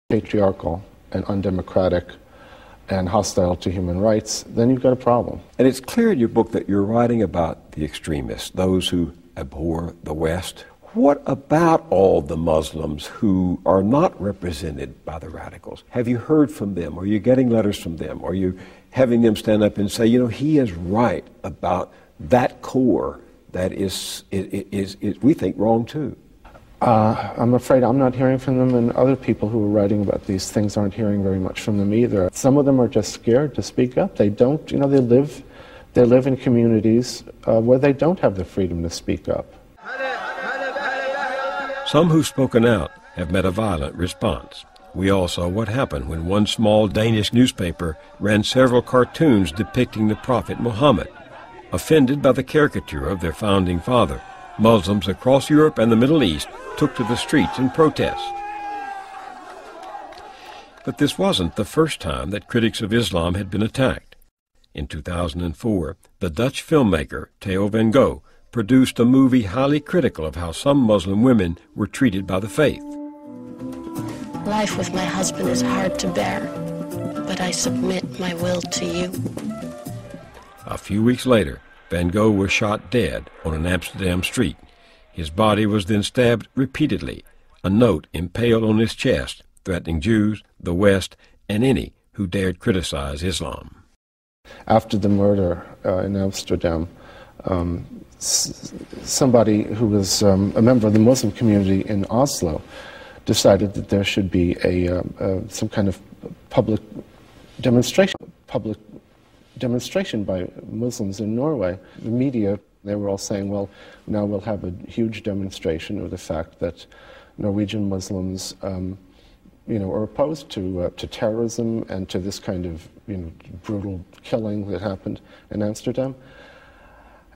patriarchal and undemocratic and hostile to human rights, then you've got a problem. And it's clear in your book that you're writing about the extremists, those who abhor the West. What about all the Muslims who are not represented by the radicals? Have you heard from them? Are you getting letters from them? Are you having them stand up and say, you know, he is right about that core that is we think, wrong too? I'm afraid I'm not hearing from them, and other people who are writing about these things aren't hearing very much from them either. Some of them are just scared to speak up. They don't, you know, they live in communities where they don't have the freedom to speak up. Some who've spoken out have met a violent response. We all saw what happened when one small Danish newspaper ran several cartoons depicting the Prophet Muhammad. Offended by the caricature of their founding father, Muslims across Europe and the Middle East took to the streets in protest. But this wasn't the first time that critics of Islam had been attacked. In 2004, the Dutch filmmaker Theo van Gogh produced a movie highly critical of how some Muslim women were treated by the faith. Life with my husband is hard to bear, but I submit my will to you. A few weeks later, Van Gogh was shot dead on an Amsterdam street. His body was then stabbed repeatedly, a note impaled on his chest threatening Jews, the West, and any who dared criticize Islam. After the murder in Amsterdam, somebody who was a member of the Muslim community in Oslo decided that there should be some kind of public demonstration by Muslims in Norway. The media, they were all saying, well, now we'll have a huge demonstration of the fact that Norwegian Muslims are opposed to terrorism and to this kind of brutal killing that happened in Amsterdam.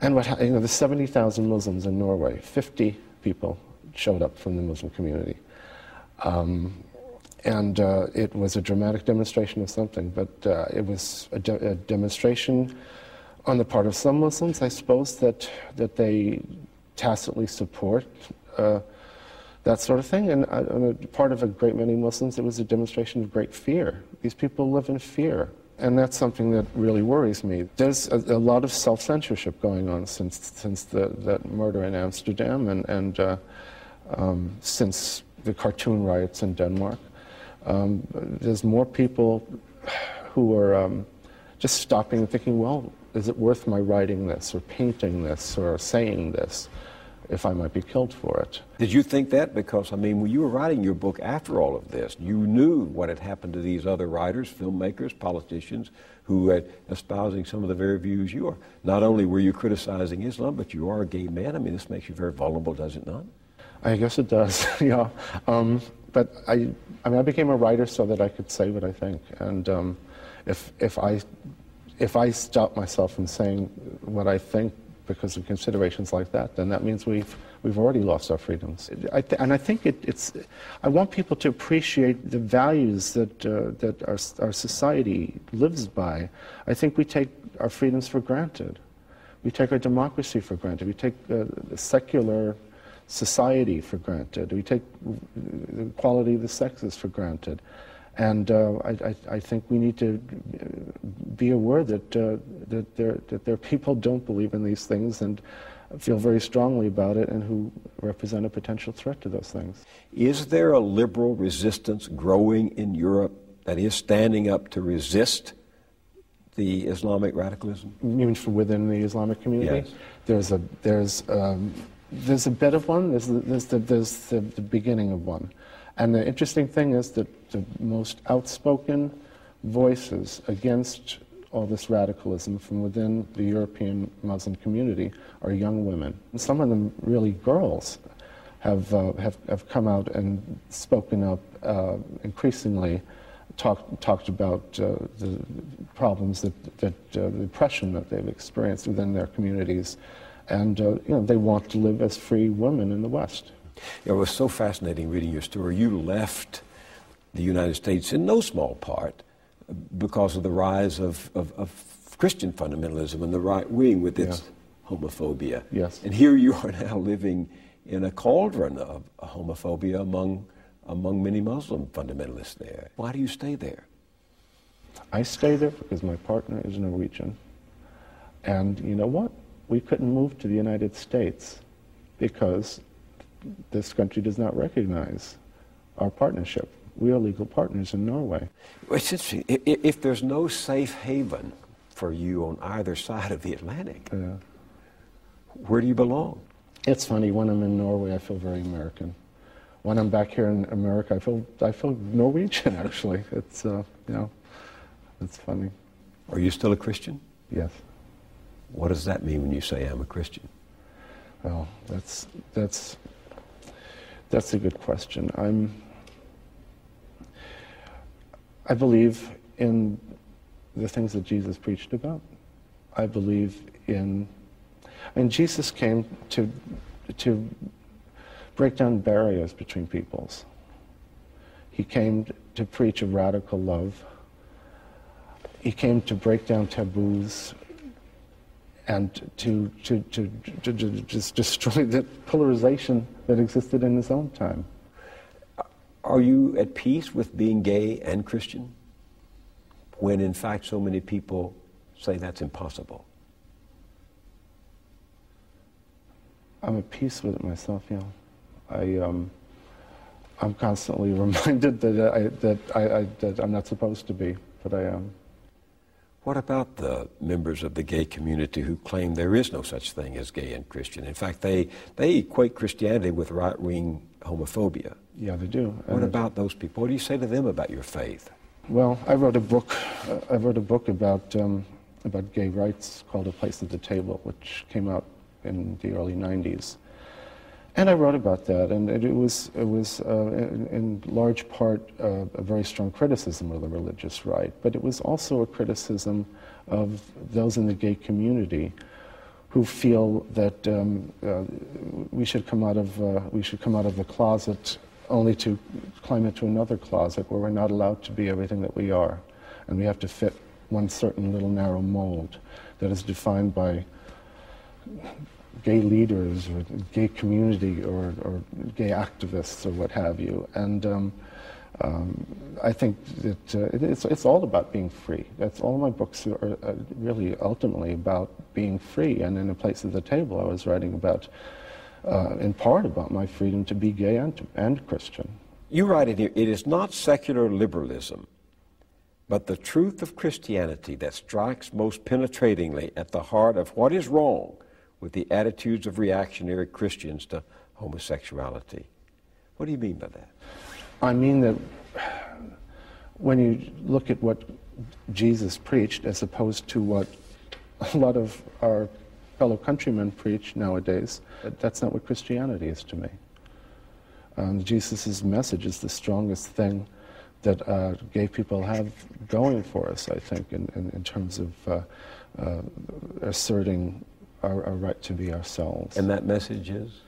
And there's 70,000 Muslims in Norway. 50 people showed up from the Muslim community. And it was a dramatic demonstration of something, but it was a demonstration on the part of some Muslims, I suppose, that they tacitly support that sort of thing. And on the part of a great many Muslims, it was a demonstration of great fear. These people live in fear. And that's something that really worries me. There's a lot of self-censorship going on since that murder in Amsterdam and since the cartoon riots in Denmark. There's more people who are just stopping and thinking, well, is it worth my writing this or painting this or saying this if I might be killed for it? Did you think that? Because, I mean, when you were writing your book after all of this, you knew what had happened to these other writers, filmmakers, politicians, who were espousing some of the very views you are. Not only were you criticizing Islam, but you are a gay man. I mean, this makes you very vulnerable, does it not? I guess it does, yeah. But I became a writer so that I could say what I think. And if I stop myself from saying what I think because of considerations like that, then that means we've already lost our freedoms. And I think I want people to appreciate the values that our society lives by. I think we take our freedoms for granted. We take our democracy for granted. We take the secular society for granted. We take the equality of the sexes for granted. And I think we need to be aware that there are people who don't believe in these things and feel very strongly about it and who represent a potential threat to those things. Is there a liberal resistance growing in Europe that is standing up to resist the Islamic radicalism? You mean from within the Islamic community? Yes. There's a bit of one. There's the beginning of one. And the interesting thing is that the most outspoken voices against all this radicalism from within the European Muslim community are young women. And some of them, really girls, have come out and spoken up increasingly, talked about the problems the oppression that they've experienced within their communities, and they want to live as free women in the West. It was so fascinating reading your story. You left the United States in no small part because of the rise of Christian fundamentalism and the right wing with its homophobia. Yes. And here you are now living in a cauldron of homophobia among among many Muslim fundamentalists there. Why do you stay there? I stay there because my partner is Norwegian. And you know what? We couldn't move to the United States because this country does not recognize our partnership. We are legal partners in Norway. Well, it's interesting. If there's no safe haven for you on either side of the Atlantic, where do you belong? It's funny, when I'm in Norway, I feel very American. When I'm back here in America, I feel Norwegian, actually. It's, you know, it's funny. Are you still a Christian? Yes. What does that mean when you say I'm a Christian? Well, that's a good question. I believe in the things that Jesus preached about. I believe in, and Jesus came to break down barriers between peoples. He came to preach a radical love. He came to break down taboos and to just destroy the polarization that existed in his own time. Are you at peace with being gay and Christian when in fact so many people say that's impossible? I'm at peace with it myself, yeah. I'm constantly reminded that I'm not supposed to be, but I am. What about the members of the gay community who claim there is no such thing as gay and Christian? In fact, they equate Christianity with right-wing homophobia. Yeah, they do. What about those people? What do you say to them about your faith? Well, I wrote a book about gay rights called A Place at the Table, which came out in the early 90s. And I wrote about that, and it was in large part a very strong criticism of the religious right, but it was also a criticism of those in the gay community who feel that we should come out of the closet only to climb into another closet where we're not allowed to be everything that we are, and we have to fit one certain little narrow mold that is defined by gay leaders or gay community or gay activists or what have you. And I think that it's all about being free. That's all my books are really ultimately about being free. And in A Place at the Table, I was writing about, in part, about my freedom to be gay and Christian. You write in here, it is not secular liberalism, but the truth of Christianity that strikes most penetratingly at the heart of what is wrong with the attitudes of reactionary Christians to homosexuality. What do you mean by that? I mean that when you look at what Jesus preached as opposed to what a lot of our fellow countrymen preach nowadays, that's not what Christianity is to me. Jesus' message is the strongest thing that gay people have going for us, I think, in terms of asserting our right to be ourselves. And that message is?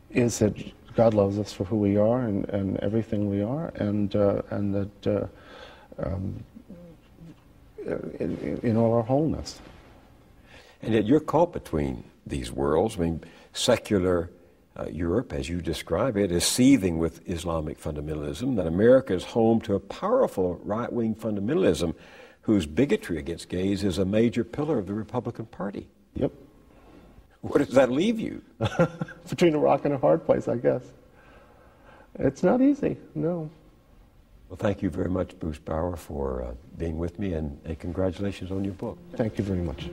Is that God loves us for who we are and everything we are, and that in all our wholeness. And yet you're caught between these worlds. I mean, secular Europe, as you describe it, is seething with Islamic fundamentalism, that America is home to a powerful right-wing fundamentalism whose bigotry against gays is a major pillar of the Republican Party. Yep. Where does that leave you? Between a rock and a hard place, I guess. It's not easy, no. Well, thank you very much, Bruce Bauer, for being with me, and congratulations on your book. Thank you very much.